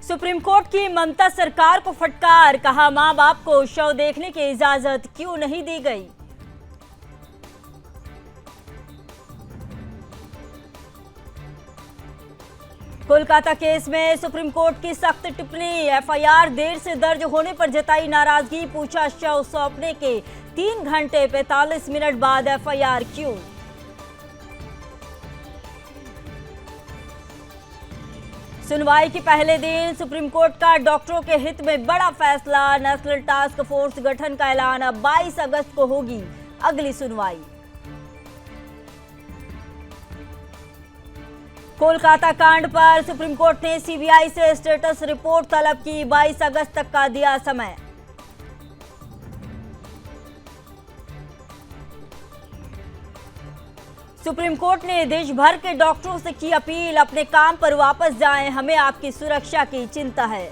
Supreme court की ममता सरकार को फटकार, कहा मां बाप को शव देखने की इजाजत क्यों नहीं दी गई। कोलकाता केस में सुप्रीम कोर्ट की सख्त टिप्पणी, एफआईआर देर से दर्ज होने पर जताई नाराजगी, पूछा शव सौंपने के 3 घंटे 45 मिनट बाद एफआईआर क्यों। सुनवाई के पहले दिन सुप्रीम कोर्ट का डॉक्टरों के हित में बड़ा फैसला, नेशनल टास्क फोर्स गठन का ऐलान, अब 22 अगस्त को होगी अगली सुनवाई। कोलकाता कांड पर सुप्रीम कोर्ट ने सीबीआई से स्टेटस रिपोर्ट तलब की, 22 अगस्त तक का दिया समय। सुप्रीम कोर्ट ने देश भर के डॉक्टरों से की अपील, अपने काम पर वापस जाएं, हमें आपकी सुरक्षा की चिंता है।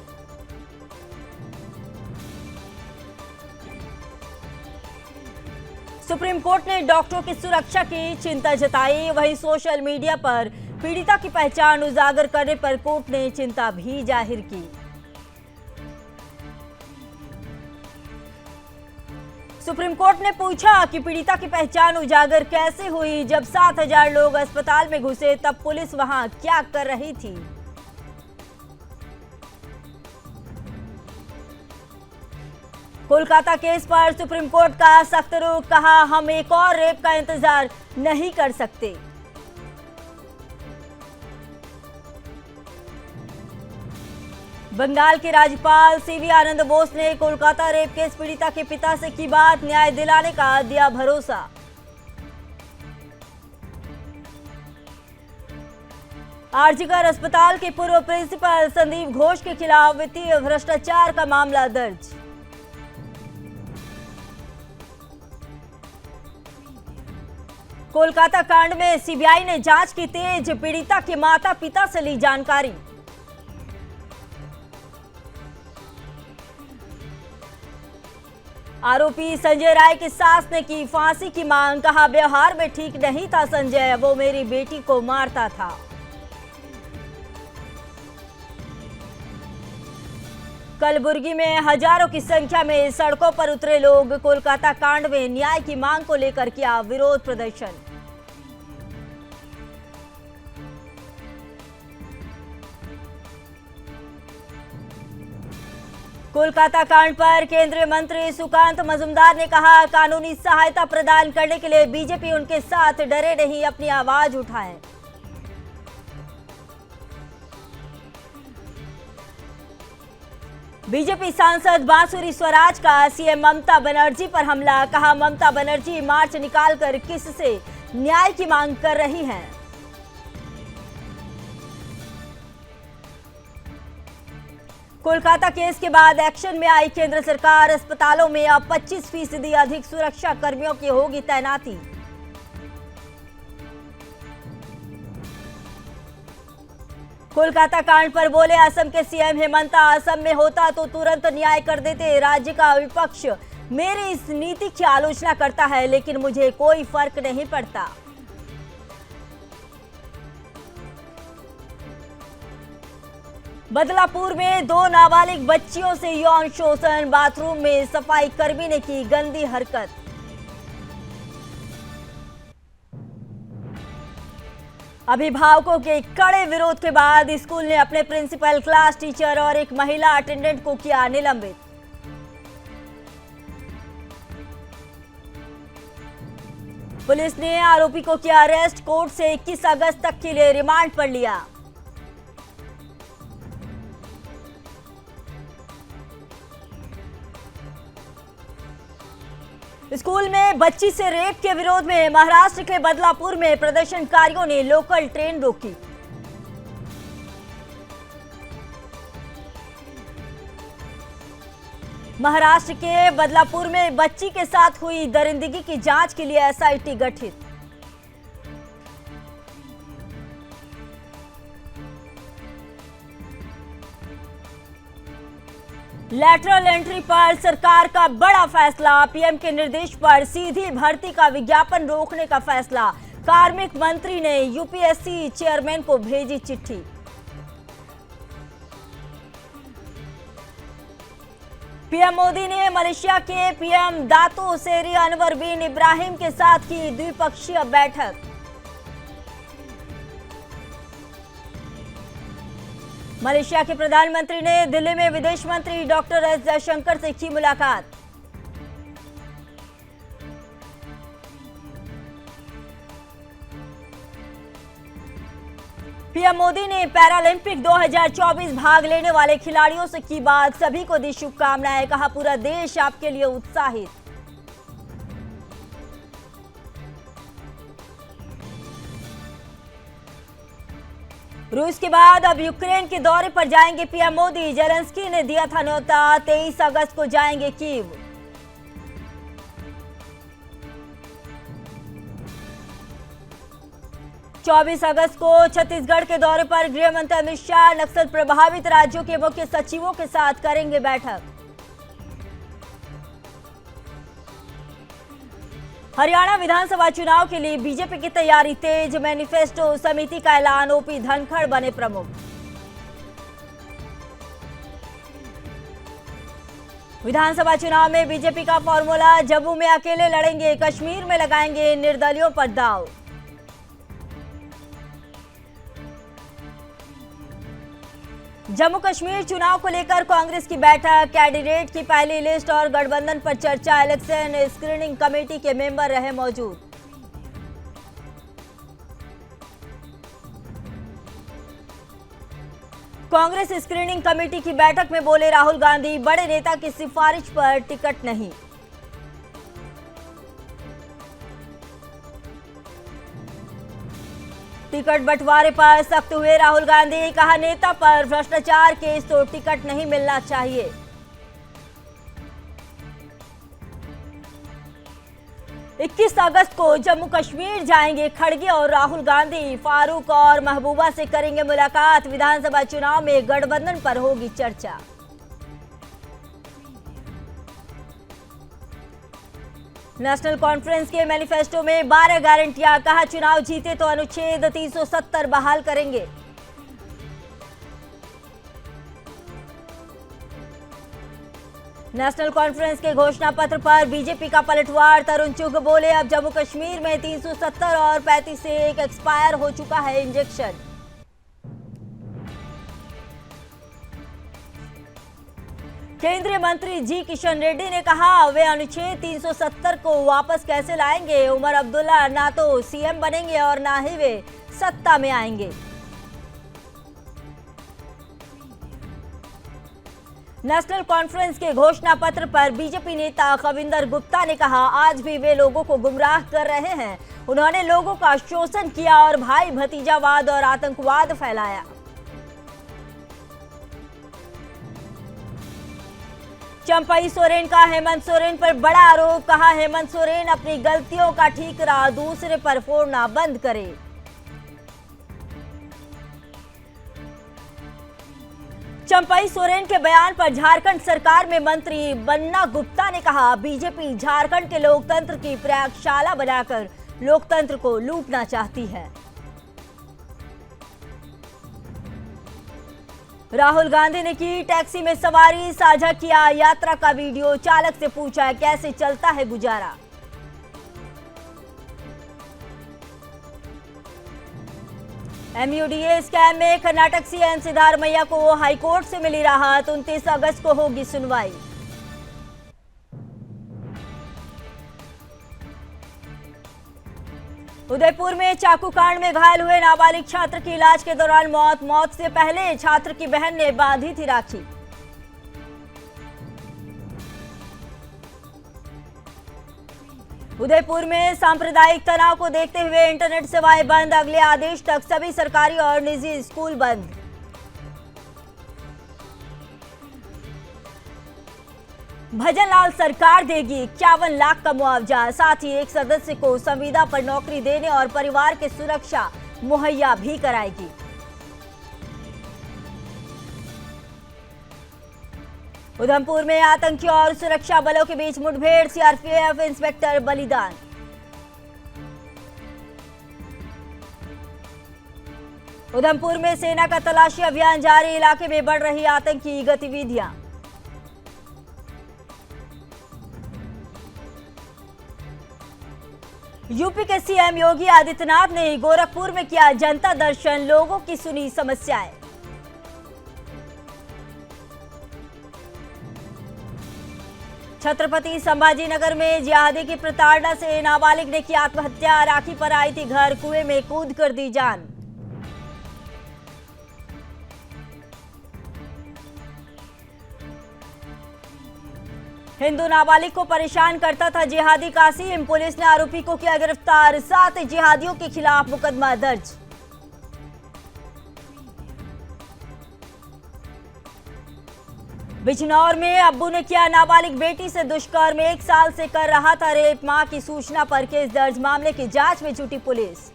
सुप्रीम कोर्ट ने डॉक्टरों की सुरक्षा की चिंता जताई, वहीं सोशल मीडिया पर पीड़िता की पहचान उजागर करने पर कोर्ट ने चिंता भी जाहिर की। सुप्रीम कोर्ट ने पूछा कि पीड़िता की पहचान उजागर कैसे हुई, जब 7,000 लोग अस्पताल में घुसे तब पुलिस वहां क्या कर रही थी। कोलकाता केस पर सुप्रीम कोर्ट का सख्त रुख, कहा हम एक और रेप का इंतजार नहीं कर सकते। बंगाल के राज्यपाल सीवी आनंद बोस ने कोलकाता रेप केस पीड़िता के पिता से की बात, न्याय दिलाने का दिया भरोसा। आरजीकर अस्पताल के पूर्व प्रिंसिपल संदीप घोष के खिलाफ वित्तीय भ्रष्टाचार का मामला दर्ज। कोलकाता कांड में सीबीआई ने जांच की तेज, पीड़िता के माता पिता से ली जानकारी। आरोपी संजय राय की सास ने की फांसी की मांग, कहा व्यवहार में ठीक नहीं था संजय, वो मेरी बेटी को मारता था। कलबुर्गी में हजारों की संख्या में सड़कों पर उतरे लोग, कोलकाता कांड में न्याय की मांग को लेकर किया विरोध प्रदर्शन। कोलकाता कांड पर केंद्रीय मंत्री सुकांत मजूमदार ने कहा, कानूनी सहायता प्रदान करने के लिए बीजेपी उनके साथ, डरे नहीं, अपनी आवाज उठाएं। बीजेपी सांसद बांसुरी स्वराज का सीएम ममता बनर्जी पर हमला, कहा ममता बनर्जी मार्च निकालकर किससे न्याय की मांग कर रही हैं। कोलकाता केस के बाद एक्शन में आई केंद्र सरकार, अस्पतालों में अब 25% अधिक सुरक्षा कर्मियों की होगी तैनाती। कोलकाता कांड पर बोले असम के सीएम हेमंता, असम में होता तो तुरंत न्याय कर देते, राज्य का विपक्ष मेरी इस नीति की आलोचना करता है लेकिन मुझे कोई फर्क नहीं पड़ता। बदलापुर में 2 नाबालिग बच्चियों से यौन शोषण, बाथरूम में सफाई कर्मी ने की गंदी हरकत। अभिभावकों के कड़े विरोध के बाद स्कूल ने अपने प्रिंसिपल, क्लास टीचर और एक महिला अटेंडेंट को किया निलंबित। पुलिस ने आरोपी को किया अरेस्ट, कोर्ट से 21 अगस्त तक के लिए रिमांड पर लिया। स्कूल में बच्ची से रेप के विरोध में महाराष्ट्र के बदलापुर में प्रदर्शनकारियों ने लोकल ट्रेन रोकी। महाराष्ट्र के बदलापुर में बच्ची के साथ हुई दरिंदगी की जांच के लिए एसआईटी गठित। लैटरल एंट्री पर सरकार का बड़ा फैसला, पीएम के निर्देश पर सीधी भर्ती का विज्ञापन रोकने का फैसला। कार्मिक मंत्री ने यूपीएससी चेयरमैन को भेजी चिट्ठी। पीएम मोदी ने मलेशिया के पीएम दातो सेरी अनवर बिन इब्राहिम के साथ की द्विपक्षीय बैठक। मलेशिया के प्रधानमंत्री ने दिल्ली में विदेश मंत्री डॉक्टर एस जयशंकर से की मुलाकात। पीएम मोदी ने पैरालंपिक 2024 भाग लेने वाले खिलाड़ियों से की बात, सभी को दी शुभकामनाएं, कहा पूरा देश आपके लिए उत्साहित। रूस के बाद अब यूक्रेन के दौरे पर जाएंगे पीएम मोदी। जेलेंस्की ने दिया था न्योता, 23 अगस्त को जाएंगे कीव। चौबीस अगस्त को छत्तीसगढ़ के दौरे पर गृह मंत्री अमित शाह नक्सल प्रभावित राज्यों के मुख्य सचिवों के साथ करेंगे बैठक। हरियाणा विधानसभा चुनाव के लिए बीजेपी की तैयारी तेज, मैनिफेस्टो समिति का ऐलान, ओपी धनखड़ बने प्रमुख। विधानसभा चुनाव में बीजेपी का फॉर्मूला, जम्मू में अकेले लड़ेंगे, कश्मीर में लगाएंगे निर्दलियों पर दांव। जम्मू कश्मीर चुनाव को लेकर कांग्रेस की बैठक, कैंडिडेट की पहली लिस्ट और गठबंधन पर चर्चा, इलेक्शन स्क्रीनिंग कमेटी के मेंबर रहे मौजूद। कांग्रेस स्क्रीनिंग कमेटी की बैठक में बोले राहुल गांधी, बड़े नेता की सिफारिश पर टिकट नहीं। टिकट बंटवारे पर सख्त हुए राहुल गांधी, कहा नेता पर भ्रष्टाचार केस तो टिकट नहीं मिलना चाहिए। इक्कीस अगस्त को जम्मू कश्मीर जाएंगे खड़गे और राहुल गांधी, फारूक और महबूबा से करेंगे मुलाकात। विधानसभा चुनाव में गठबंधन पर होगी चर्चा। नेशनल कॉन्फ्रेंस के मैनिफेस्टो में 12 गारंटियां, कहा चुनाव जीते तो अनुच्छेद 370 बहाल करेंगे। नेशनल कॉन्फ्रेंस के घोषणा पत्र पर बीजेपी का पलटवार, तरुण चुग बोले अब जम्मू कश्मीर में 370 और 35 से एक एक्सपायर हो चुका है इंजेक्शन। केंद्रीय मंत्री जी किशन रेड्डी ने कहा वे अनुच्छेद 370 को वापस कैसे लाएंगे। उमर अब्दुल्ला ना तो सीएम बनेंगे और ना ही वे सत्ता में आएंगे। नेशनल कॉन्फ्रेंस के घोषणा पत्र पर बीजेपी नेता कविंदर गुप्ता ने कहा आज भी वे लोगों को गुमराह कर रहे हैं। उन्होंने लोगों का शोषण किया और भाई भतीजावाद और आतंकवाद फैलाया। चंपई सोरेन का हेमंत सोरेन पर बड़ा आरोप, कहा हेमंत सोरेन अपनी गलतियों का ठीकरा दूसरे पर फोड़ना बंद करे। चंपई सोरेन के बयान पर झारखंड सरकार में मंत्री बन्ना गुप्ता ने कहा बीजेपी झारखंड के लोकतंत्र की प्रयोगशाला बनाकर लोकतंत्र को लूटना चाहती है। राहुल गांधी ने की टैक्सी में सवारी, साझा किया यात्रा का वीडियो, चालक से पूछा कैसे चलता है गुजारा। एमयूडीए स्कैम में कर्नाटक सीएम सिद्धारमैया को हाईकोर्ट से मिली राहत, 29 अगस्त को होगी सुनवाई। उदयपुर में चाकू कांड में घायल हुए नाबालिग छात्र की इलाज के दौरान मौत से पहले छात्र की बहन ने बांधी थी राखी। उदयपुर में सांप्रदायिक तनाव को देखते हुए इंटरनेट सेवाएं बंद, अगले आदेश तक सभी सरकारी और निजी स्कूल बंद। भजन लाल सरकार देगी 51 लाख का मुआवजा, साथ ही एक सदस्य को संविदा पर नौकरी देने और परिवार की सुरक्षा मुहैया भी कराएगी। उधमपुर में आतंकी और सुरक्षा बलों के बीच मुठभेड़, सीआरपीएफ इंस्पेक्टर बलिदान। उधमपुर में सेना का तलाशी अभियान जारी, इलाके में बढ़ रही आतंकी गतिविधियां। यूपी के सीएम योगी आदित्यनाथ ने गोरखपुर में किया जनता दर्शन, लोगों की सुनी समस्याएं। छत्रपति संभाजीनगर में जिहादी की प्रताड़ना से नाबालिग ने की आत्महत्या, राखी पर आई थी घर, कुएं में कूद कर दी जान। हिंदू नाबालिग को परेशान करता था जिहादी कासिम, पुलिस ने आरोपी को किया गिरफ्तार, 7 जिहादियों के खिलाफ मुकदमा दर्ज। बिजनौर में अब्बू ने किया नाबालिग बेटी से दुष्कर्म, 1 साल से कर रहा था रेप, मां की सूचना पर केस दर्ज, मामले की जांच में जुटी पुलिस।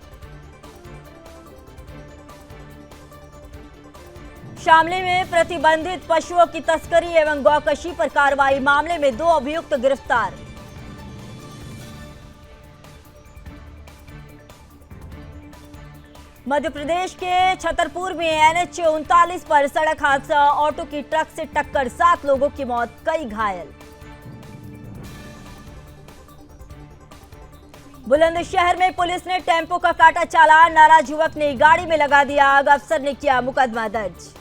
शामली में प्रतिबंधित पशुओं की तस्करी एवं गौकशी पर कार्रवाई, मामले में 2 अभियुक्त गिरफ्तार। मध्य प्रदेश के छतरपुर में NH 39 पर सड़क हादसा, ऑटो की ट्रक से टक्कर, 7 लोगों की मौत, कई घायल। बुलंदशहर में पुलिस ने टेम्पो का काटा चालान, नाराज युवक ने गाड़ी में लगा दिया आग, अफसर ने किया मुकदमा दर्ज।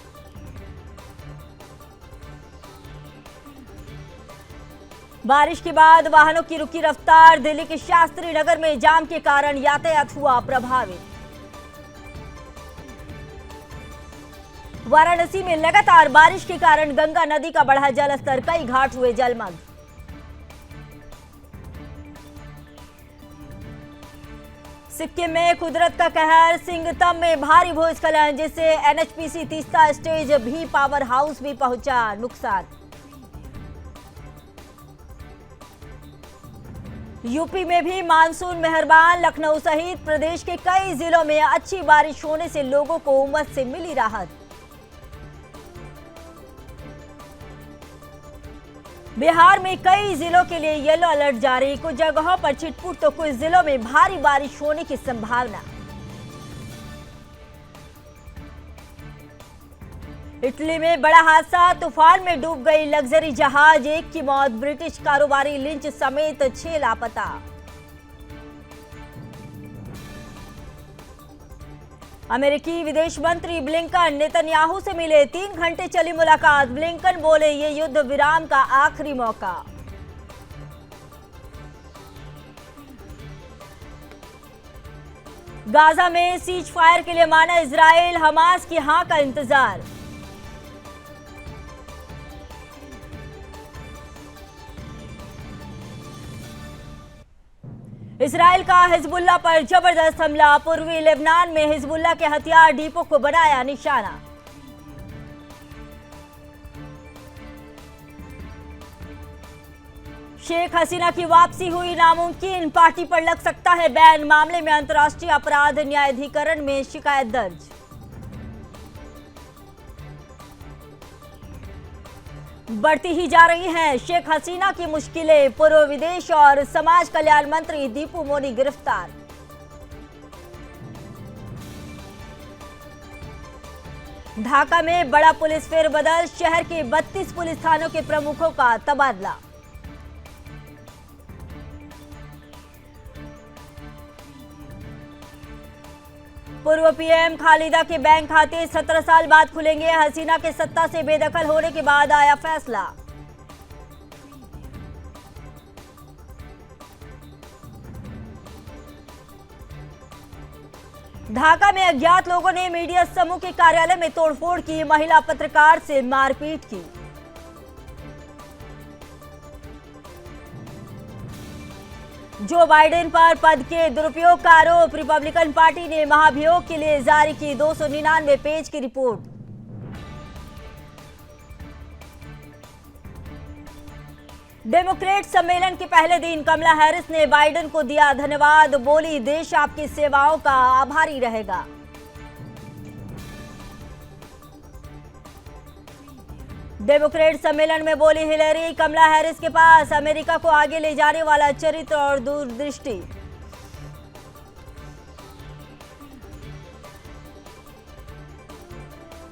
बारिश के बाद वाहनों की रुकी रफ्तार, दिल्ली के शास्त्री नगर में जाम के कारण यातायात हुआ प्रभावित। वाराणसी में लगातार बारिश के कारण गंगा नदी का बढ़ा जलस्तर, कई घाट हुए जलमग्न। सिक्किम में कुदरत का कहर, सिंगतम में भारी भूस्खलन, जिससे NHPC तीस्ता स्टेज भी पावर हाउस भी पहुंचा नुकसान। यूपी में भी मानसून मेहरबान, लखनऊ सहित प्रदेश के कई जिलों में अच्छी बारिश होने से लोगों को उमस से मिली राहत। बिहार में कई जिलों के लिए येलो अलर्ट जारी, कुछ जगहों पर छिटपुट तो कुछ जिलों में भारी बारिश होने की संभावना। इटली में बड़ा हादसा, तूफान में डूब गई लग्जरी जहाज, 1 की मौत, ब्रिटिश कारोबारी लिंच समेत 6 लापता। अमेरिकी विदेश मंत्री ब्लिंकन नेतन्याहू से मिले, 3 घंटे चली मुलाकात, ब्लिंकन बोले ये युद्ध विराम का आखिरी मौका। गाजा में सीज फायर के लिए माना इजराइल, हमास की हां का इंतजार। इजराइल का हिजबुल्ला पर जबरदस्त हमला, पूर्वी लेबनान में हिजबुल्ला के हथियार डिपो को बनाया निशाना। शेख हसीना की वापसी हुई नामुमकिन, पार्टी पर लग सकता है बैन, मामले में अंतर्राष्ट्रीय अपराध न्यायाधिकरण में शिकायत दर्ज। बढ़ती ही जा रही हैं शेख हसीना की मुश्किलें, पूर्व विदेश और समाज कल्याण मंत्री दीपू मोनी गिरफ्तार। ढाका में बड़ा पुलिस फेरबदल, शहर के 32 पुलिस थानों के प्रमुखों का तबादला। पूर्व पीएम खालिदा के बैंक खाते 17 साल बाद खुलेंगे, हसीना के सत्ता से बेदखल होने के बाद आया फैसला। ढाका में अज्ञात लोगों ने मीडिया समूह के कार्यालय में तोड़फोड़ की, महिला पत्रकार से मारपीट की। जो बाइडेन पर पद के दुरुपयोग का आरोप, रिपब्लिकन पार्टी ने महाभियोग के लिए जारी की 299 पेज की रिपोर्ट। डेमोक्रेट सम्मेलन के पहले दिन कमला हैरिस ने बाइडेन को दिया धन्यवाद, बोली देश आपकी सेवाओं का आभारी रहेगा। डेमोक्रेट सम्मेलन में बोली हिलेरी, कमला हैरिस के पास अमेरिका को आगे ले जाने वाला चरित्र और दूरदृष्टि।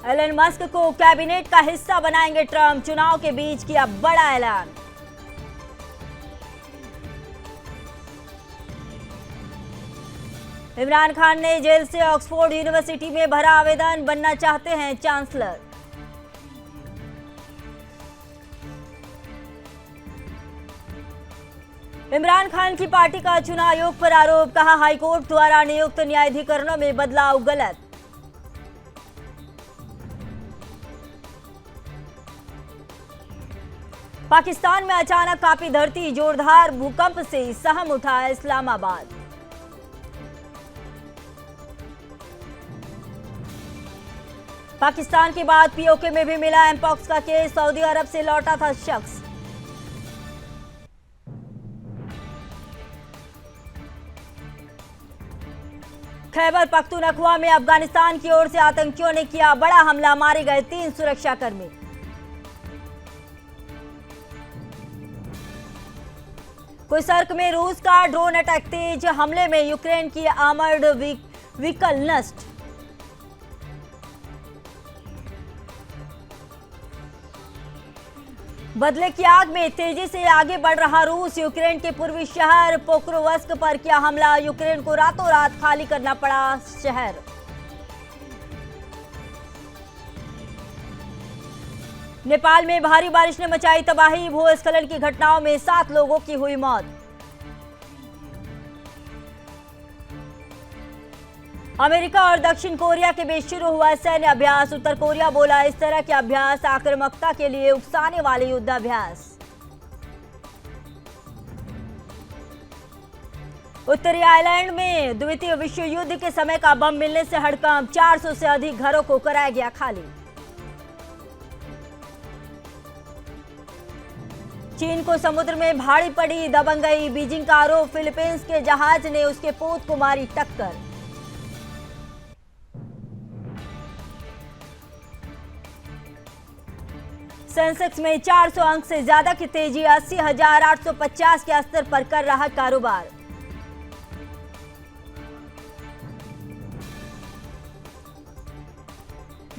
एलन मस्क को कैबिनेट का हिस्सा बनाएंगे ट्रंप, चुनाव के बीच किया बड़ा ऐलान। इमरान खान ने जेल से ऑक्सफोर्ड यूनिवर्सिटी में भरा आवेदन, बनना चाहते हैं चांसलर। इमरान खान की पार्टी का चुनाव आयोग पर आरोप, कहा हाईकोर्ट द्वारा नियुक्त न्यायाधिकरणों में बदलाव गलत। पाकिस्तान में अचानक कांपी धरती, जोरदार भूकंप से सहम उठा इस्लामाबाद। पाकिस्तान के बाद पीओके में भी मिला एमपॉक्स का केस, सऊदी अरब से लौटा था शख्स। खैबर पख्तूनख्वा में अफगानिस्तान की ओर से आतंकियों ने किया बड़ा हमला, मारे गए 3 सुरक्षाकर्मी। कुर्स्क में रूस का ड्रोन अटैक, तेज हमले में यूक्रेन की आर्मर्ड व्हीकल नष्ट। बदले की आग में तेजी से आगे बढ़ रहा रूस, यूक्रेन के पूर्वी शहर पोक्रोवस्क पर किया हमला, यूक्रेन को रातों रात खाली करना पड़ा शहर। नेपाल में भारी बारिश ने मचाई तबाही, भूस्खलन की घटनाओं में 7 लोगों की हुई मौत। अमेरिका और दक्षिण कोरिया के बीच शुरू हुआ सैन्य अभ्यास, उत्तर कोरिया बोला इस तरह के अभ्यास आक्रामकता के लिए उकसाने वाले युद्धाभ्यास। उत्तरी आयरलैंड में द्वितीय विश्व युद्ध के समय का बम मिलने से हड़कंप, 400 से अधिक घरों को कराया गया खाली। चीन को समुद्र में भारी पड़ी दबंगई, बीजिंग का आरोप, फिलीपींस के जहाज ने उसके पोत को मारी टक्कर। सेंसेक्स में 400 अंक से ज्यादा की तेजी, 80,850 के स्तर पर कर रहा कारोबार।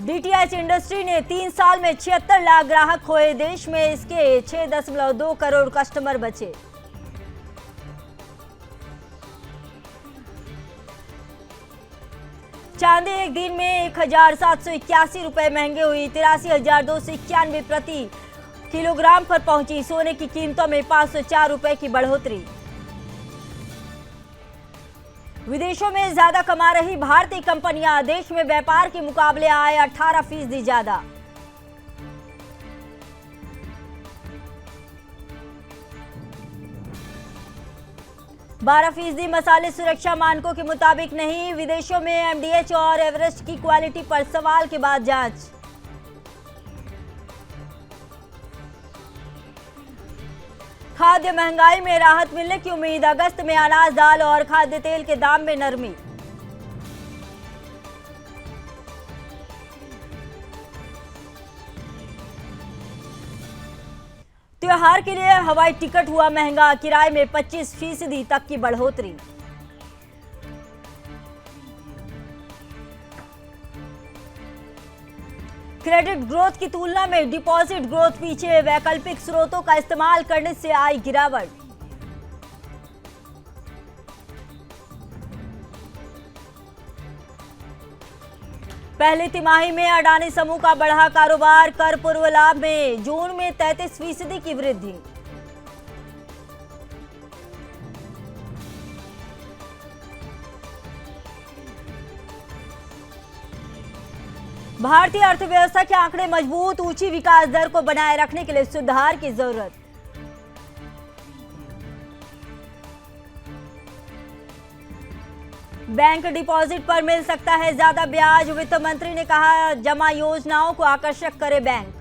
डीटीएच इंडस्ट्री ने 3 साल में 76 लाख ग्राहक खोए, देश में इसके 6.2 करोड़ कस्टमर बचे। चांदी एक दिन में 1,781 रुपए महंगी हुई, 83,291 प्रति किलोग्राम पर पहुंची। सोने की कीमतों में 504 रुपए की बढ़ोतरी। विदेशों में ज्यादा कमा रही भारतीय कंपनियां, देश में व्यापार के मुकाबले आय 18% ज्यादा। %12 मसाले सुरक्षा मानकों के मुताबिक नहीं, विदेशों में एमडीएच और एवरेस्ट की क्वालिटी पर सवाल के बाद जांच। खाद्य महंगाई में राहत मिलने की उम्मीद, अगस्त में अनाज, दाल और खाद्य तेल के दाम में नरमी। त्योहार के लिए हवाई टिकट हुआ महंगा, किराए में 25% तक की बढ़ोतरी। क्रेडिट ग्रोथ की तुलना में डिपॉजिट ग्रोथ पीछे, वैकल्पिक स्रोतों का इस्तेमाल करने से आई गिरावट। पहली तिमाही में अडानी समूह का बढ़ा कारोबार, कर पूर्व लाभ में जून में 33% की वृद्धि। भारतीय अर्थव्यवस्था के आंकड़े मजबूत, ऊंची विकास दर को बनाए रखने के लिए सुधार की जरूरत। बैंक डिपॉजिट पर मिल सकता है ज्यादा ब्याज, वित्त मंत्री ने कहा जमा योजनाओं को आकर्षक करे बैंक।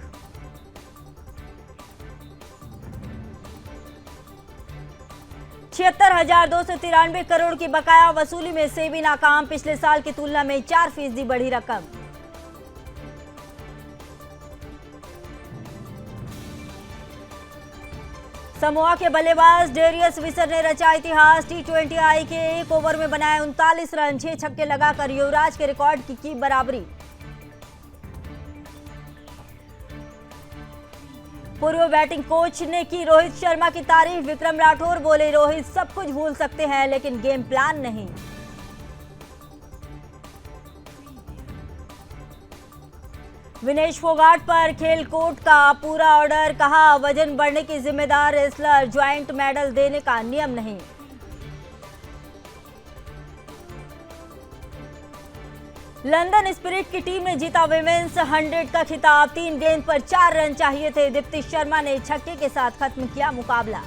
$76,293 करोड़ की बकाया वसूली में सेबी नाकाम, पिछले साल की तुलना में 4% बढ़ी रकम। समोआ के बल्लेबाज डेरियस विसर ने रचा इतिहास, T20 आई के 1 ओवर में बनाए 39 रन, 6 छक्के लगाकर युवराज के रिकॉर्ड की बराबरी। पूर्व बैटिंग कोच ने की रोहित शर्मा की तारीफ, विक्रम राठौर बोले रोहित सब कुछ भूल सकते हैं लेकिन गेम प्लान नहीं। विनेश फोगाट पर खेल कोर्ट का पूरा ऑर्डर, कहा वजन बढ़ने की जिम्मेदार रेसलर, ज्वाइंट मेडल देने का नियम नहीं। लंदन स्पिरिट की टीम ने जीता विमेंस 100 का खिताब। 3 गेंद पर 4 रन चाहिए थे। दीप्ति शर्मा ने छक्के के साथ खत्म किया मुकाबला।